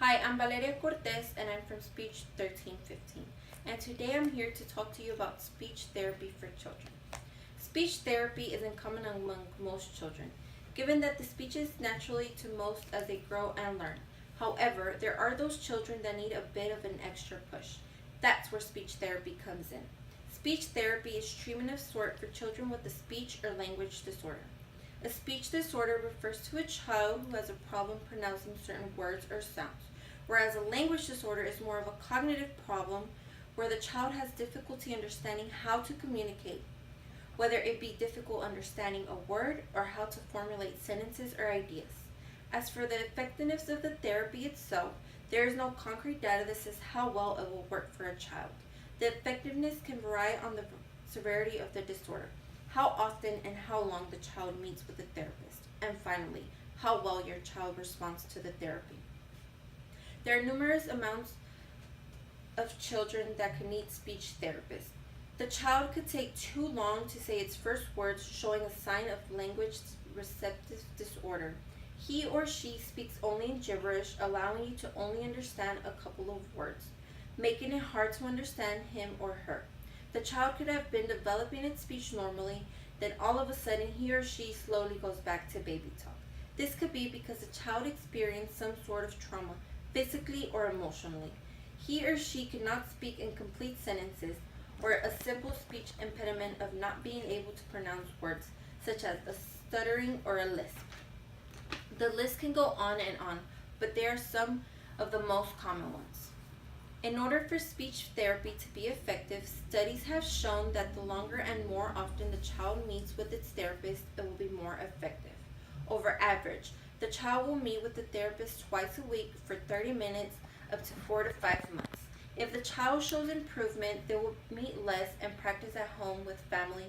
Hi, I'm Valeria Cortez and I'm from Speech 1315. And today I'm here to talk to you about speech therapy for children. Speech therapy isn't common among most children, given that the speech is naturally to most as they grow and learn. However, there are those children that need a bit of an extra push. That's where speech therapy comes in. Speech therapy is treatment of sort for children with a speech or language disorder. A speech disorder refers to a child who has a problem pronouncing certain words or sounds, whereas a language disorder is more of a cognitive problem where the child has difficulty understanding how to communicate, whether it be difficult understanding a word or how to formulate sentences or ideas. As for the effectiveness of the therapy itself, there is no concrete data that says how well it will work for a child. The effectiveness can vary on the severity of the disorder, how often and how long the child meets with the therapist, and finally, how well your child responds to the therapy. There are numerous amounts of children that can need speech therapists. The child could take too long to say its first words, showing a sign of language receptive disorder. He or she speaks only in gibberish, allowing you to only understand a couple of words, making it hard to understand him or her. The child could have been developing its speech normally, then all of a sudden he or she slowly goes back to baby talk. This could be because the child experienced some sort of trauma, physically or emotionally. He or she cannot speak in complete sentences, or a simple speech impediment of not being able to pronounce words, such as a stuttering or a lisp. The list can go on and on, but they are some of the most common ones. In order for speech therapy to be effective, studies have shown that the longer and more often the child meets with its therapist, it will be more effective. Over average, the child will meet with the therapist twice a week for 30 minutes up to 4 to 5 months. If the child shows improvement, they will meet less and practice at home with family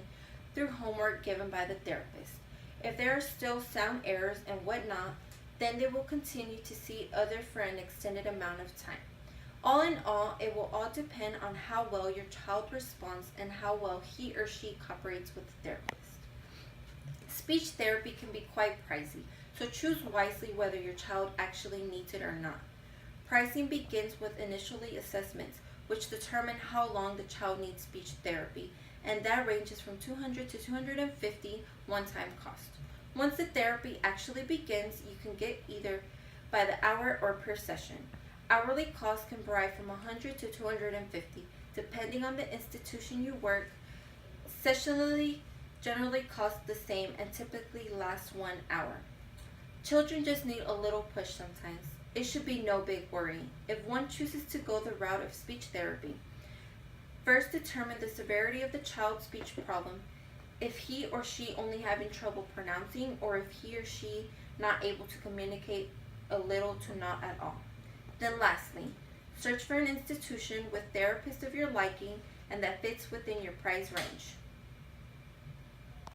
through homework given by the therapist. If there are still sound errors and whatnot, then they will continue to see others for an extended amount of time. All in all, it will all depend on how well your child responds and how well he or she cooperates with the therapist. Speech therapy can be quite pricey, so choose wisely whether your child actually needs it or not. Pricing begins with initially assessments, which determine how long the child needs speech therapy, and that ranges from $200 to $250 one-time cost. Once the therapy actually begins, you can get either by the hour or per session. Hourly costs can vary from $100 to $250, depending on the institution you work. Sessionally generally cost the same and typically last 1 hour. Children just need a little push sometimes. It should be no big worry if one chooses to go the route of speech therapy. First, determine the severity of the child's speech problem, if he or she only having trouble pronouncing, or if he or she not able to communicate a little to not at all. Then lastly, search for an institution with therapists of your liking and that fits within your price range.